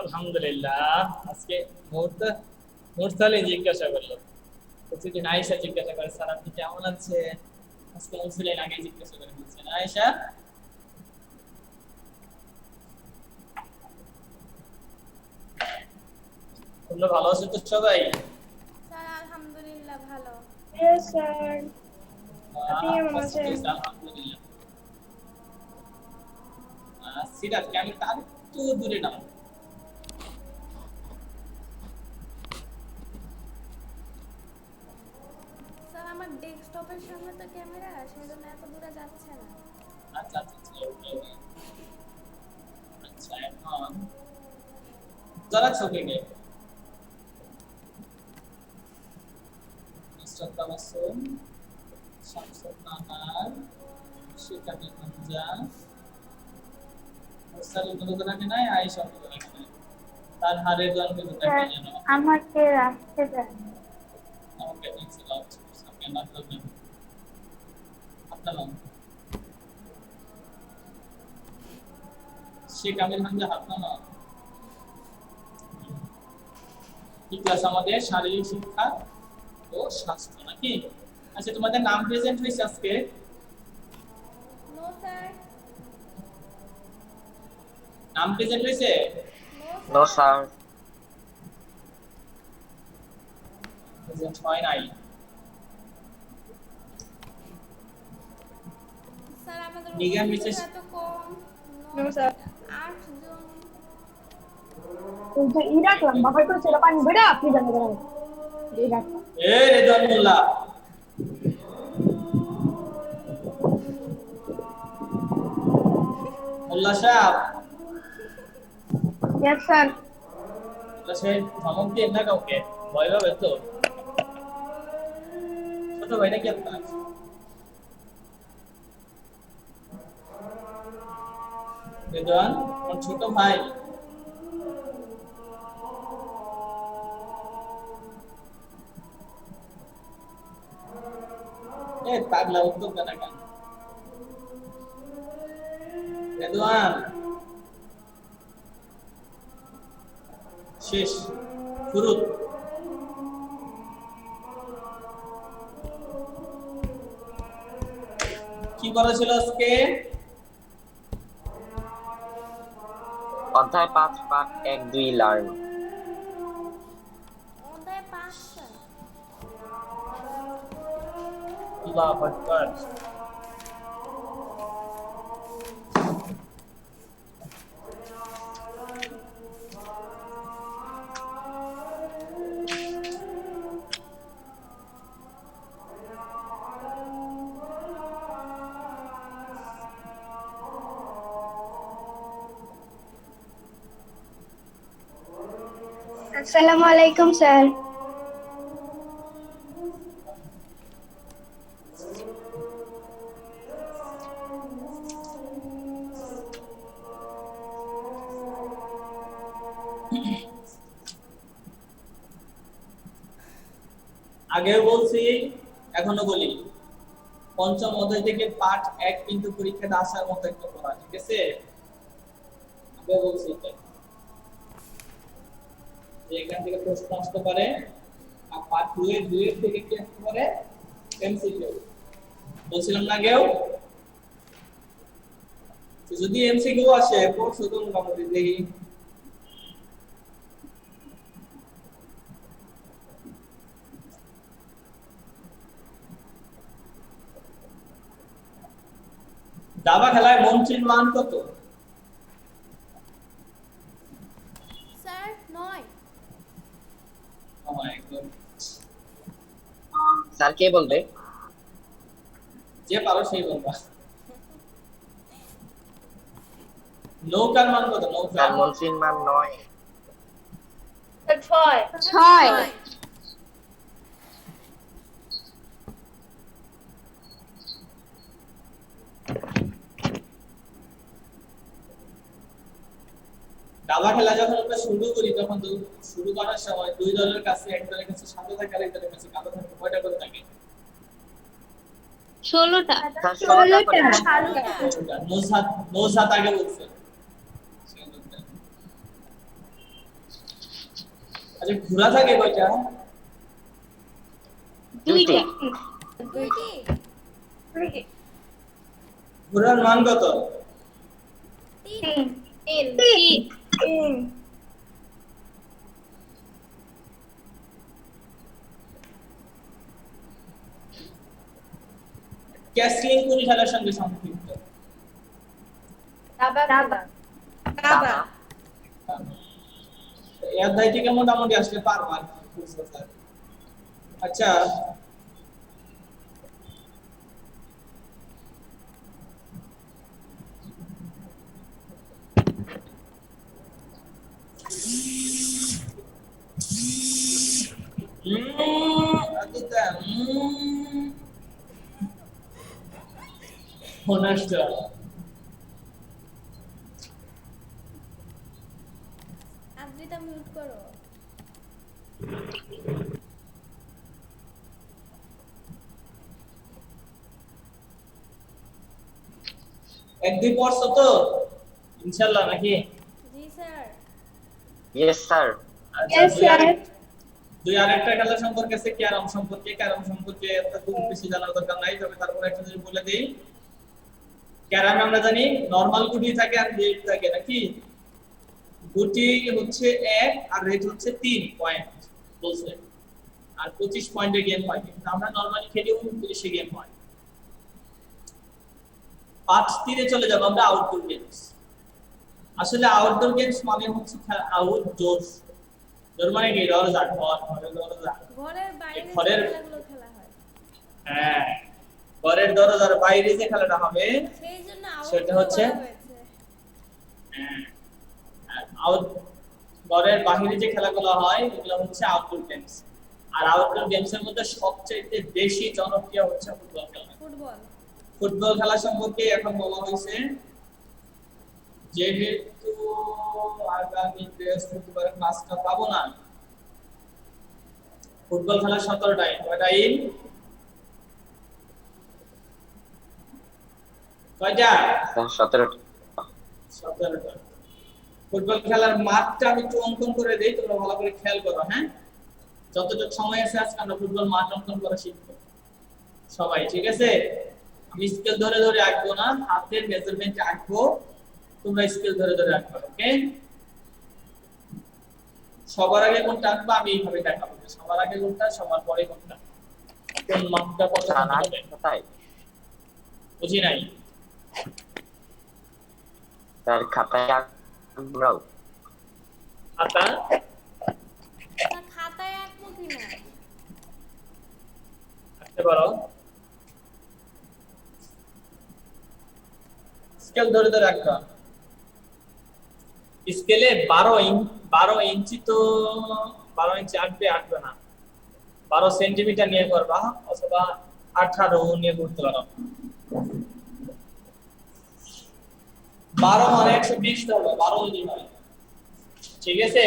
আলহামদুলিল্লাহ। আজকে মুহূর্তে মুরসালি জিজ্ঞাসা করলো, প্রতিদিন আয়েশা জিজ্ঞাসা করে স্যার আপনি কেমন আছেন, আজকে মুরসালিন আগে জিজ্ঞাসা করে বলছেন আয়েশা তোমরা ভালো আছো তো সবাই? স্যার আলহামদুলিল্লাহ ভালো। Yes, sir. আপনি কেমন আছেন? আলহামদুলিল্লাহ। সিরাত আমি তার একটু দূরে নাও। স্যার আমার ডেস্কটপের সামনে তো ক্যামেরা, সেজন্য এত দূরে যাচ্ছে না। আচ্ছা আচ্ছা আচ্ছা, ওকে ওকে। আচ্ছা এখন যারা ছকে গে মিস্টার তাবাসসুম, শামসুন নাহার, শিকানি হামজা, মুরসালিন কোনো রাখে নাই, আয়েশা কোনো রাখে নাই, তার হারের জন কিন্তু থাকে জানো। আমাকে রাখতে দেন। ওকে থ্যাঙ্কস আ লট। আপনি না করবেন আপনার নাম শেখ আমির হামজা হাত না। কি ক্লাস আমাদের শারীরিক শিক্ষা ও স্বাস্থ্য নাকি? আচ্ছা তোমাদের নাম প্রেজেন্ট হয়েছে আজকে? No sir. নাম প্রেজেন্ট হয়েছে? No sir. প্রেজেন্ট হয় নাই। স্যার আমাদের নিগার মিসেস এত কম। No sir. 8 জন। ওই যে ই রাখলাম, বাবার করে ছেড়ে পানি বেড়া আপনি জানেন না। এই রাখলাম। এ রেদওয়ান মোল্লা, মোল্লা সাহেব, Yes, sir. মোল্লা সাহেব ধমক দিয়ে না কাউকে, ভয় পাবে তো। ছোট ভাই নাকি আপনার? রেদওয়ান আমার ছোট ভাই। এ পাগলা উত্তর দেনা কেন? রেদওয়ান শেষ ফুরুত। কি করা ছিল আজকে? অধ্যায় 5 পাঠ 1-2 লার্ন। অধ্যায় 5 স্যার। আল্লাহু আকবার। আসসালামু আলাইকুম স্যার। আগেও বলছি এখনো বলি, পঞ্চম অধ্যায় থেকে পাঠ 1 কিন্তু পরীক্ষাতে আসার মতো একটা পড়া, ঠিক আছে? আগেও বলছি এটা, যে এখান থেকে প্রশ্ন আসতে পারে, আর পার্ট 2 এর 2 এর থেকে কি আসতে পারে, এমসিকিউ। বলছিলাম না আগেও? তো যদি এমসিকিউ আসে পড়ছো তো মোটামুটি দেখি। দাবা খেলায় মন্ত্রীর মান কত? স্যার 9। একদম স্যার কে বলবে? যে পারো সেই বলবা। নৌকার মান কত? নৌকা স্যার মন্ত্রীর মান 9। 6 দাবা খেলা যখন আমরা শুরু করি তখন শুরু করার সময় দুই দলের কাছে, এক দলের কাছে সাদা থাকে আর এক দলের কাছে কালো থাকে, কয়টা করে থাকে? 16টা। স্যার 16টা করে। নৌসাদ আগে বলছে। আচ্ছা ঘোড়া থাকে কয়টা? দুইটি। দুইটি। ঘোড়ার মান কত? তিন। তিন। ক্যাসলিং কোন খেলার সঙ্গে সম্পৃক্ত? দাবা। এই অধ্যায় থেকে মোটামুটি আসলে পারবা আর কি, বুঝছো স্যার? আচ্ছা আদিতা হোনেস্টা আদ্রিতা মিউট করো। এক দুই পড়ছো তো ইনশাআল্লাহ নাকি? জি স্যার। Yes sir. আচ্ছা Yes, sir. দুই আরেকটা খেলা সম্পর্কে আছে ক্যারাম সম্পর্কে। ক্যারাম সম্পর্কে এত খুব বেশি জানার দরকার নাই, তবে তারপর একটা জিনিস বলে দেই। ক্যারামে আমরা জানি নরমাল গুটি থাকে আর রেট থাকে নাকি? গুটি হচ্ছে 1 আর রেট হচ্ছে 3 পয়েন্ট বলছে, আর 25 পয়েন্টে গেম হয়, কিন্তু আমরা নরমালি খেলি 29 এ গেম হয়। 5-3 চলে যাব আমরা আউটডোর গেমস। আসলে আউটডোর গেমস মানে হচ্ছে আউটডোর, ধর মানে কি দরজা, ঘরের দরজা, ঘরের বাইরে যে ঘরের- খেলাগুলো খেলা হয় হ্যাঁ ঘরের দরজার বাইরে যে খেলাটা হবে সেই জন্য সেটা আউটডোর হচ্ছে বলা হয়েছে। আউট ঘরের বাইরে যে খেলাগুলো হয় এগুলো হচ্ছে আউটডোর গেমস। আর আউটডোর গেমস এর মধ্যে সবচেয়ে বেশি জনপ্রিয় হচ্ছে ফুটবল খেলা। ফুটবল। ফুটবল খেলা সম্পর্কে এখন বলা হয়েছে যেহেতু আগামী বৃহস্পতিবার ক্লাসটা পাবো না, ফুটবল খেলা 17টায় কয়টা ইন কয়টা? 17টি। 17টা। ফুটবল খেলার মাঠটা আমি একটু অঙ্কন করে দেই, তোমরা ভালো করে খেয়াল করো। হ্যাঁ যতটুকু সময় আছে আজকে আমরা ফুটবল মাঠ অঙ্কন করা শিখবো সবাই, ঠিক আছে? আমি স্কেল ধরে ধরে আঁকবো না, হাতের মেজারমেন্ট আঁকবো, তোমরা স্কেল ধরে ধরে আঁকবে। ওকে সবার আগে কোনটা আঁকবা আমি এইভাবে দেখাবো, সবার আগে কোনটা সবার পরে কোনটা, কোন মাপটা কত হবে। কোথায়? বুঝি নাই? স্যার খাতায় আমরাও। খাতা তা খাতায় আঁকবো কিনা? আঁকতে পারো, স্কেল ধরে ধরে আঁকবা। স্কেলে 12 ইঞ্চি তো 12 ইঞ্চি আঁকবে না, 12 সেন্টিমিটার নিয়ে করবা অথবা 18 নিয়ে করতে পারো। 12 মানে 120 ধরো, 12 যদি হয়, ঠিক আছে?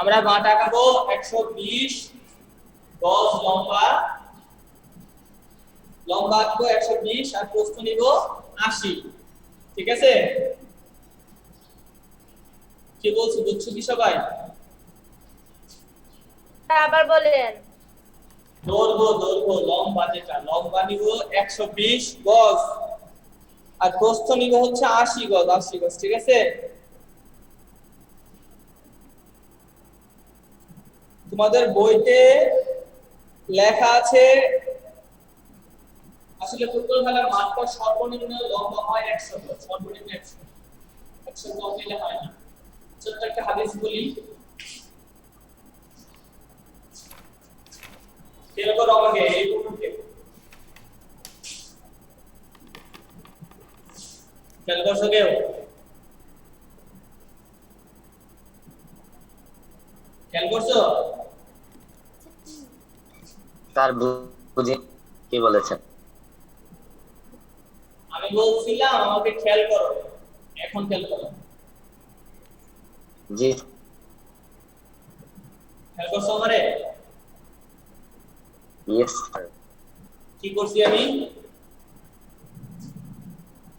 আমরা মাঠ আঁকাবো 120 গজ লম্বা, লম্বা আঁকবো 120 আর প্রস্থ নিব 80, ঠিক আছে? কি বলছো, বুঝছো কি সবাই? আবার বলেন। দৈর্ঘ্য লম্বা, যেটা লম্বা নিব 120 গজ আর প্রস্থ নিব হচ্ছে 80 গজ, ঠিক আছে? তোমাদের বইতে লেখা আছে আসলে ফুটবল খেলার মাঠটা সর্বনিম্ন লম্বা হয় 100 গজ, সর্বনিম্ন 100 কম দিলে হয় না। ছোট্ট একটা হাদিস বলি, খেয়াল করো আমাকে, এই পড়ুনকে খেয়াল করছো কেউ? খেয়াল করছো? স্যার বুঝি কি বলেছেন? আমি বলছিলাম আমাকে খেয়াল করো, এখন খেয়াল করো। জি খেয়াল করছো আমারে? Yes sir. কি করছি আমি?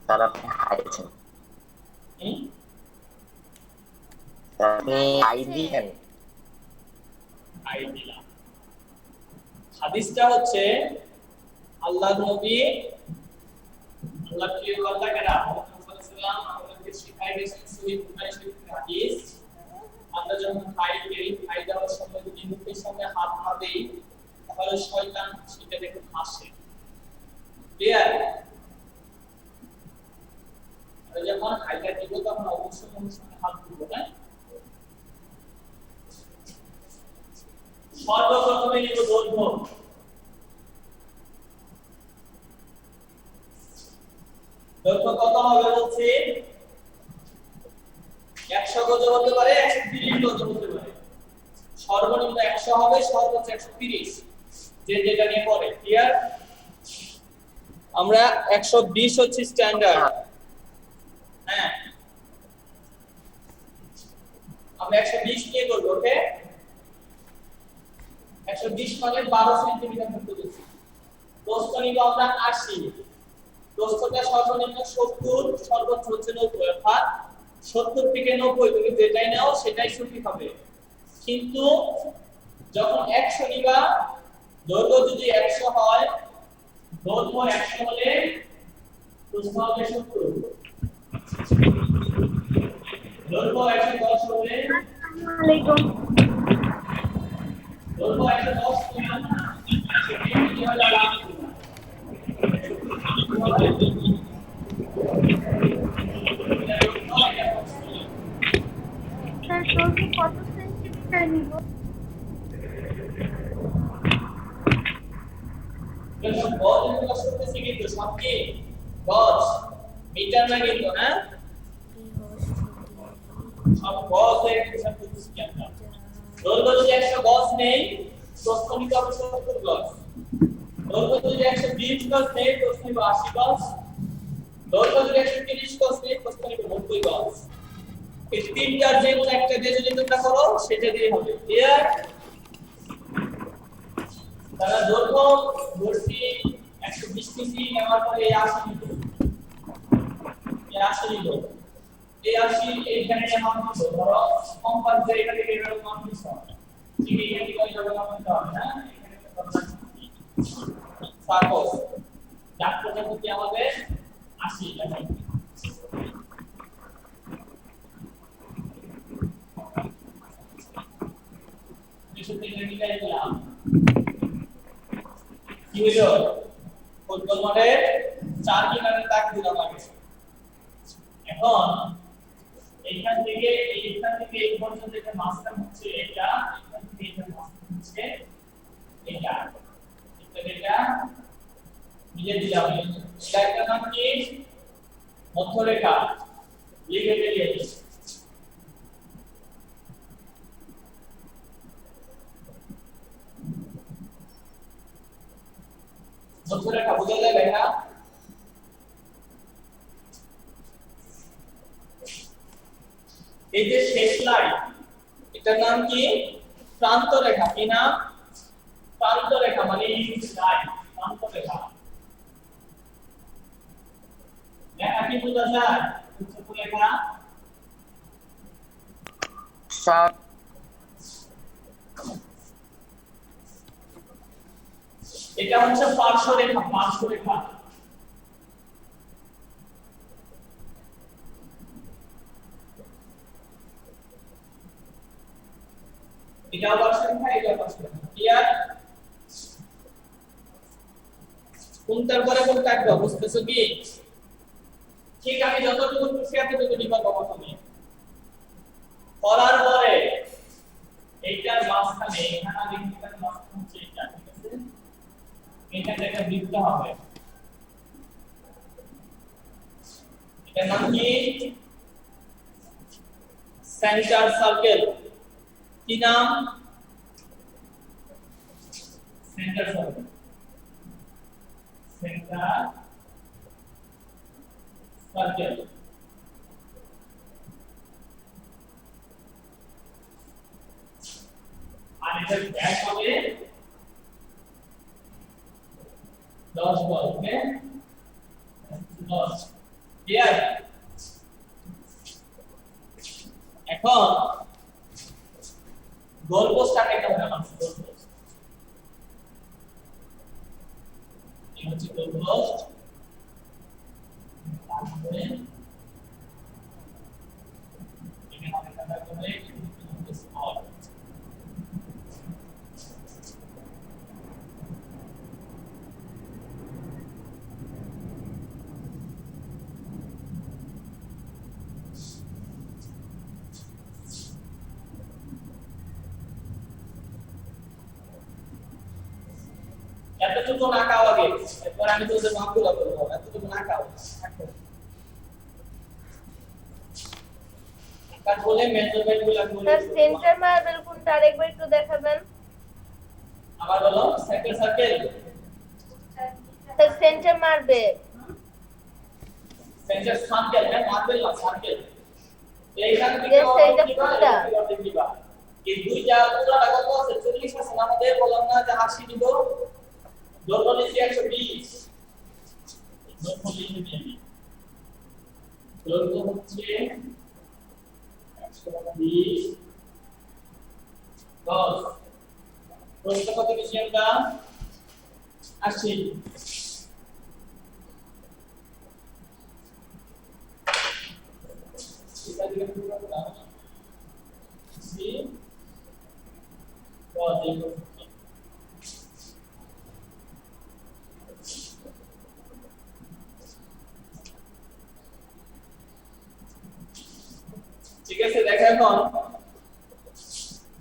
স্যার আপনি হারিয়েছেন। হুম? স্যার আপনি আই দিয়েছেন। খাই দিলাম। হাদিসটা হচ্ছে আল্লাহর নবী আল্লাহ প্রিয় বান্দা কেরা মুহাম্মদ সাল্লাল্লাহু আলাইহি আমাদেরকে শিখাই দিয়েছেন সহিহ বুখারী শরীফের হাদিস, আমরা যখন খাই দেওয়ার সময় যদি মুখের সামনে হাত না দেই তাহলে শয়তান সেটা দেখে হাসে। ক্লিয়ার? আর যখন খাইটা দিব তখন অবশ্যই মুখের সামনে হাত দিব না। সর্বপ্রথমে নিব দৈর্ঘ্য। দৈর্ঘ্য কত হবে বলছি? 100 গজ হতে পারে, 130 গজ হতে পারে। সর্বনিম্ন 100 হবে, সর্বোচ্চ 130, যে যেটা নিয়ে পড়ে। ক্লিয়ার? আমরা 120 হচ্ছে স্ট্যান্ডার্ড। হ্যাঁ, আমরা 120 নিয়ে করব। ওকে, 120 মানে 12 সেন্টিমিটার ধরতে বলছি। প্রস্থ নিব আমরা 80, প্রস্থটা সর্বনিম্ন 70, সর্বোচ্চ হচ্ছে 90। অর্থাৎ 70 থেকে 90 তুমি যেটাই নাও সেটাই সঠিক হবে। কিন্তু যখন 100 নিবা, দৈর্ঘ্য যদি 100 হয়, দৈর্ঘ্য 100 হলে প্রস্থ হবে 70। দৈর্ঘ্য 110 হলে আসসালামু আলাইকুম। দৈর্ঘ্য 110 হলে 120 কি হলো লাভ। স্যার দৈর্ঘ্য কত সেন্টিমিটার নিব? যখন গজ এগুলো করতেছি কিন্তু সব কি গজ, মিটার না কিন্তু, না সব গজ এর হিসাব করতেছি আমরা। দৈর্ঘ্য যদি 100 গজ নেই, প্রস্থ নিতে হবে 70 গজ। দৈর্ঘ্য যদি 120 গজ নেই, প্রস্থ নিব 80 গজ। দৈর্ঘ্য যদি 130 গজ নেই, প্রস্থ নিব 90 গজ। এই তিনটার যে কোনো একটা দিয়ে যদি তোমরা করো সেটা দিয়ে হবে। ক্লিয়ার? তাহলে দৈর্ঘ্য ধরছি 120 সিসি, নেওয়ার পরে এই 80 নিব, এই 80 নিব, এই 80 এইখানে মান দিতে ধরো কম্পাস যে এখানে থেকে এর মান দিতে হবে। ঠিক এখানে কই যাবে মান দিতে হবে না, এখানে একটা সাপোজ ডাক্তারটা কি আমাদের 80 টাকা। কি হলো? ফুটবল মাঠে 4 কিনারে দাগ দিলাম আগে। এখন এইখান থেকে এই পর্যন্ত এটা মাঝখান হচ্ছে এটা, এখান থেকে এটা মাঝখান হচ্ছে এটা। এটা মিলে দিলাম। এটা একটা নাম কি? মধ্যরেখা। লিখে দিই। মধ্যরেখা বোঝা যায় না? এই যে শেষ লাইন, এটার নাম কি? প্রান্তরেখা। কি নাম? প্রান্তরেখা মানে এই লাইন প্রান্তরেখা। লেখা কি বোঝা যায়? উচ্চরেখা স্যার এটা হচ্ছে পার্শ্বরেখা। পার্শ্বরেখা এটা পার্শ্বরেখা, এটা পার্শ্বরেখা। ক্লিয়ার? কোনটার পরে কোনটা আসবে বুঝতেছো কি? ঠিক আমি যতটুকু বুঝছি এতটুকু নিবা তুমি। করার পরে এইটার মাঝখানে এখানে লিখতে মাঝখানে হচ্ছে এটা, ঠিক আছে? এখানে একটা বৃত্ত হবে। এটার নাম কি? Centre circle. কি নাম? Centre circle. Centre circle. আর এটার ব্যাস হবে 10 বল। ওকে, 10। ক্লিয়ার? এখন গোল পোস্ট আকারে বানালাম গোল পোস্ট এই হচ্ছে গোল পোস্ট তারপরে এখানে আমরা করে স্মল এতটুকু আঁকাও আগে এরপর আমি তোদের মাপগুলো করবো এতটুকু আঁকাও কাজ বলে মেজারমেন্ট গুলো বলে স্যার সেন্টার মার্বেল কোনটা আরেকবার একটু দেখাবেন আবার বলো circle circle sir centre marble centre circle না মার্বেল না সার্কেল এইখান থেকে Yes, sir, এটা কোনটা? এই দুইটা পুরোটা কত আছে 40 আছে না আমাদের বললাম না যে 80 নিব দৈর্ঘ্য নিচে 120 দৈর্ঘ্য লিখে দিই দৈর্ঘ্য হচ্ছে 120 10 প্রস্থ কত বেশি আমরা 80 এটা দিকে পুরো দাও সি তো দেখো ঠিক আছে দেখো এখন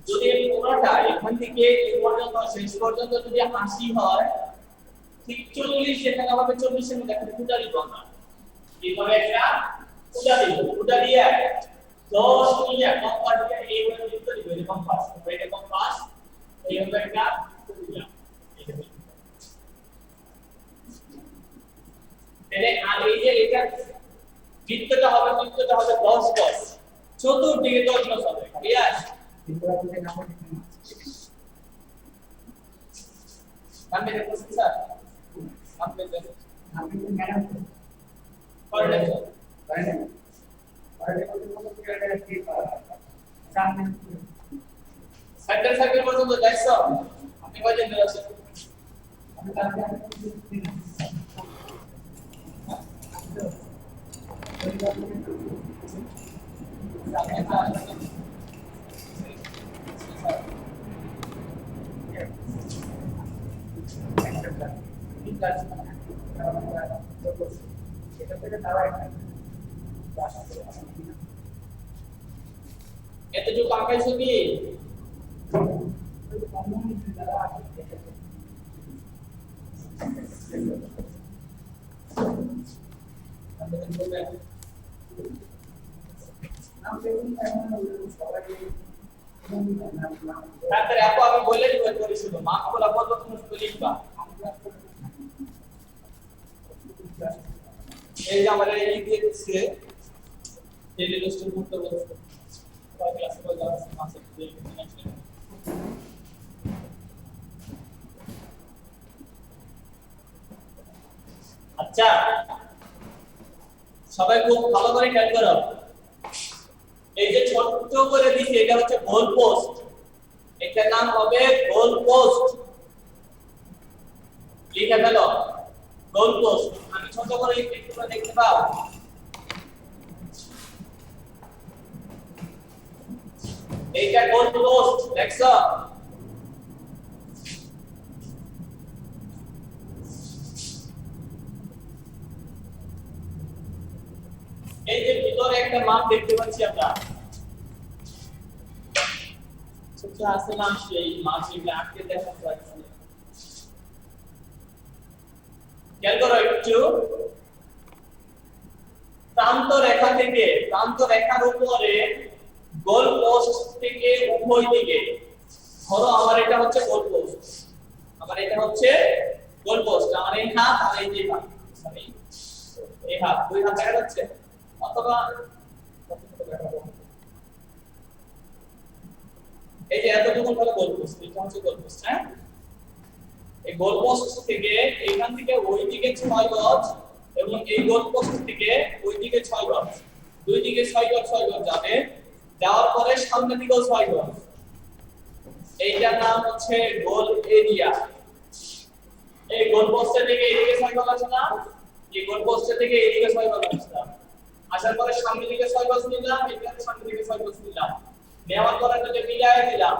যদি পুরোটা এখান থেকে এই পর্যন্ত শেষ পর্যন্ত যদি 80 হয় ঠিক 40 এখানে হবে 40 এর মধ্যে একটা ফুটা দিব না এইভাবে একটা ফুটা দিব ফুটা দিয়ে 10 মিলিয়া কম্পাস দিয়ে এইভাবে লিখতে দিব এই কম্পাস এটা কম্পাস এইভাবে একটা ফুটা তাহলে আর এই যে এটা বৃত্তটা হবে 10 10 চতুর্দিকে 10 10 হবে ক্লিয়ার সামনে দেখো স্যার সামনে দেখো পড়ে দেখো সাইকেল সাইকেল পর্যন্ত দেখছো আপনি কয়জন বের আছেন এতটুকু আঁকাইছো কি তারপরে আপু আমি বলে দিব করে শুধু মাপগুলো বলবো তুমি শুধু লিখবা এই যে আমাদের এই দিয়ে দিচ্ছে ডেইলি লিস্ট করতে বলছে কয় ক্লাসে কয় ক্লাস মাসে আচ্ছা সবাই খুব ভালো করে খেয়াল করো এই যে ছোট করে দিছি এটা হচ্ছে গোল পোস্ট এটার নাম হবে গোল পোস্ট লিখে ফেলো গোল পোস্ট আমি ছোট করে একটু দেখতে পাও এইটা গোল পোস্ট দেখছো এই যে ভিতরে একটা মাপ দেখতে পাচ্ছি আমরা ছোট আছে না সেই মাপ এগুলো আটকে দেখা যাচ্ছে খেয়াল করো একটু প্রান্ত রেখা থেকে প্রান্ত রেখার উপরে গোল পোস্ট থেকে উভয় দিকে ধরো আমার এটা হচ্ছে গোল পোস্ট আমার এটা হচ্ছে গোল পোস্ট আমার এই হাত আর এই যে হাত সরি এই হাত দুই হাত দেখা যাচ্ছে অথবা এই যে এতটুকু হলো গোল পোস্ট এটা হচ্ছে গোল পোস্ট হ্যাঁ এই গোল পোস্ট থেকে এইখান থেকে ওই দিকে 6 গজ এবং এই গোল পোস্ট থেকে ওই দিকে 6 গজ দুই দিকে 6 গজ 6 গজ যাবে যাওয়ার পরে সামনে দিকেও 6 গজ এইটার নাম হচ্ছে গোল এরিয়া। এই গোল পোস্টে থেকে এদিকে 6 গজ আছে না, এই গোল পোস্টে থেকে এদিকে 6 গজ আসলাম, আসার পরে সামনে দিকে 6 গজ নিলাম, এখানে সামনে দিকে 6 গজ নিলাম, নেওয়ার পরে এটাকে মিলায় দিলাম,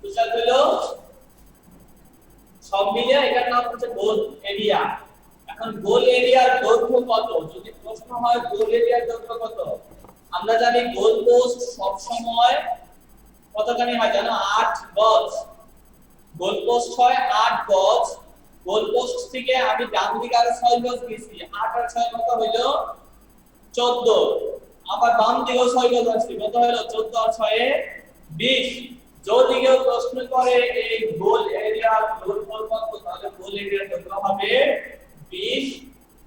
বুঝতে হলো? সব মিলিয়ে এটার নাম হচ্ছে গোল এরিয়া। এখন গোল এরিয়ার দৈর্ঘ্য কত, যদি প্রশ্ন হয় গোল এরিয়ার দৈর্ঘ্য কত, আমরা জানি গোল পোস্ট সব সময় কতখানি হয় জানো, 8 গজ। গোল পোস্ট হয় 8 গজ। গোল পোস্ট থেকে আমি ডান দিকে আরো 6 গজ গেছি, 8 আর 6 কত হইলো 14। আবার বাম দিকেও 6 গজ আছে, কত হলো 14 আর 6 এ 20। যদি কেউ প্রশ্ন করে এই গোল এরিয়ার দৈর্ঘ্য কত, তাহলে গোল এরিয়ার দৈর্ঘ্য হবে 20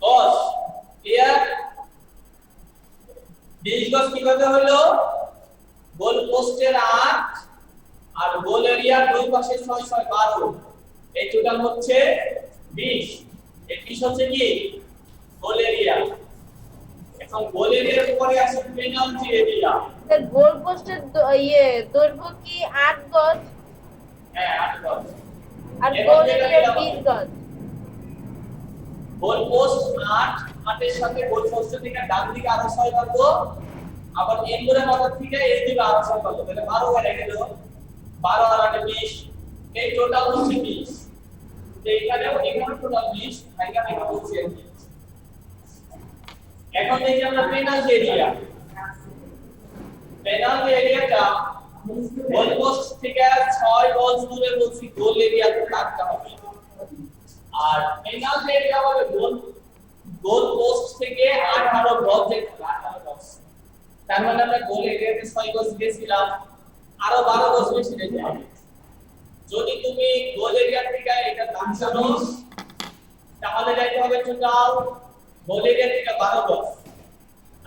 গজ। ক্লিয়ার? 20 গজ কিভাবে হলো, গোল পোস্টের 8 আর গোল এরিয়ার দুই পাশে 6 6 12, এই টোটাল হচ্ছে 20। এই 20 হচ্ছে কি গোল এরিয়া। এখন গোল এরিয়ার উপরে আছে পেনাল্টি এরিয়া। গোল পোস্টের দৈর্ঘ্য কি 8 গজ? হ্যাঁ 8 গজ। আর গোল এরিয়া 20 গজ। গোল পোস্ট 8, 8 এর সাথে গোল পোস্ট থেকে ডান দিকে আরো 6 পাবো, আবার এন্ডের মাথার থেকে এই দিকে আরো 6 পাবো, তাহলে 12 হয়ে গেল। 12 আর 8 20, এই টোটাল হচ্ছে 20। তো এখানেও টোটাল 20, এখানে বলছি আর কি। এখন দেখি আমরা পেনাল্টি এরিয়া। পেনাল্টি এরিয়াটা গোল পোস্ট থেকে 6 গজ দূরে বলছি গোল এরিয়াতে রাখতে হবে, আর পেনাল্টি এরিয়া হবে গোল পোস্ট থেকে 18 গজ যেতে হবে, 18 গজ। তার মানে আমরা গোল এরিয়াতে 6 গজ দিয়েছিলাম, আরো 12 গজ বেশি দিতে হবে। যদি তুমি গোল এরিয়া থেকে এটা দাঁড়ানো, তাহলে যাইতে হবে টোটাল গোল এরিয়া থেকে 12 গজ,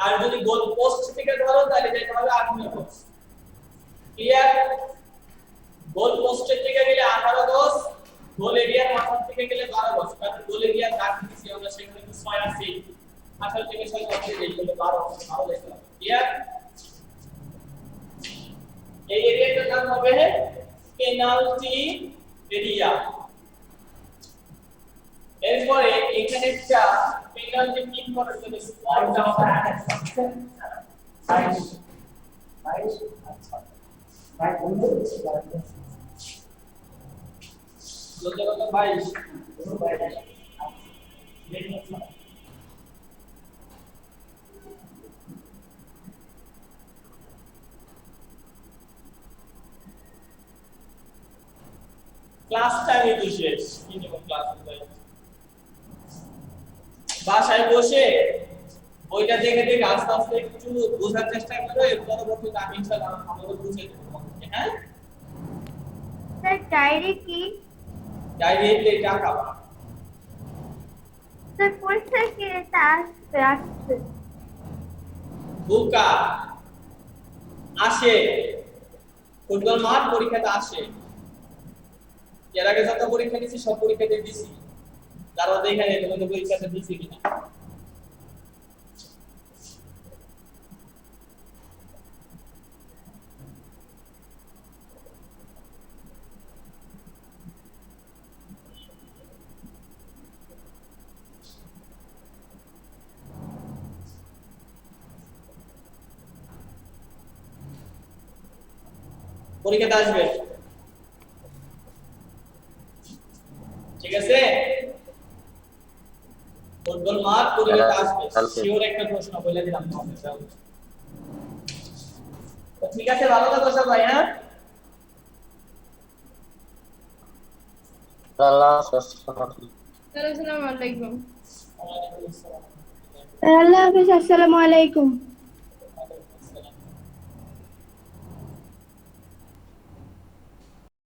আর যদি গোল পোস্ট থেকে ধরো তাহলে যাইতে হবে 18 গজ। ক্লিয়ার? গোল পোস্টের থেকে গেলে 18 গজ, গোল এরিয়ার মাথার থেকে গেলে 12 গজ। কারণ গোল এরিয়ার কাট দিছি আমরা, সেখানে 6 আছে, 18 থেকে 6 গজ দিয়ে দিলে 12 দেখতে হবে। ক্লিয়ার? এই এরিয়াটার নাম হবে পেনাল্টি এরিয়া। এরপরে এখানে একটা পেনাল্টি কিক করার জন্য স্পট দেওয়া আছে। ক্লাসটা কিন্তু শেষ, কি নিব ক্লাস বাসায় বসে বইটা দেখে দেখে আস্তে আস্তে একটু বোঝার চেষ্টা করো, এর পরবর্তীতে আমি ইনশাআল্লাহ আমাদের বুঝিয়ে দেব। হ্যাঁ স্যার ডায়েরি কি? ডায়েরি এর টাকা স্যার পরীক্ষায় কি এটা আসছে? বুকা আসে, ফুটবল মাঠ পরীক্ষাতে আসে। এর আগে যত পরীক্ষা দিছি সব পরীক্ষাতে দিছি, তারা দেখে নেই তোমাদের পরীক্ষাতে দিছি কিনা। পরীক্ষাতে আসবে, ঠিক আছে? ফুটবল মাঠ পরীক্ষাতে আসবে, শিওর একটা প্রশ্ন বলে দিলাম তোমাদের। তো ঠিক আছে, ভালো থাকো সবাই। হ্যাঁ আল্লাহ হাফেজ, আসসালামু আলাইকুম।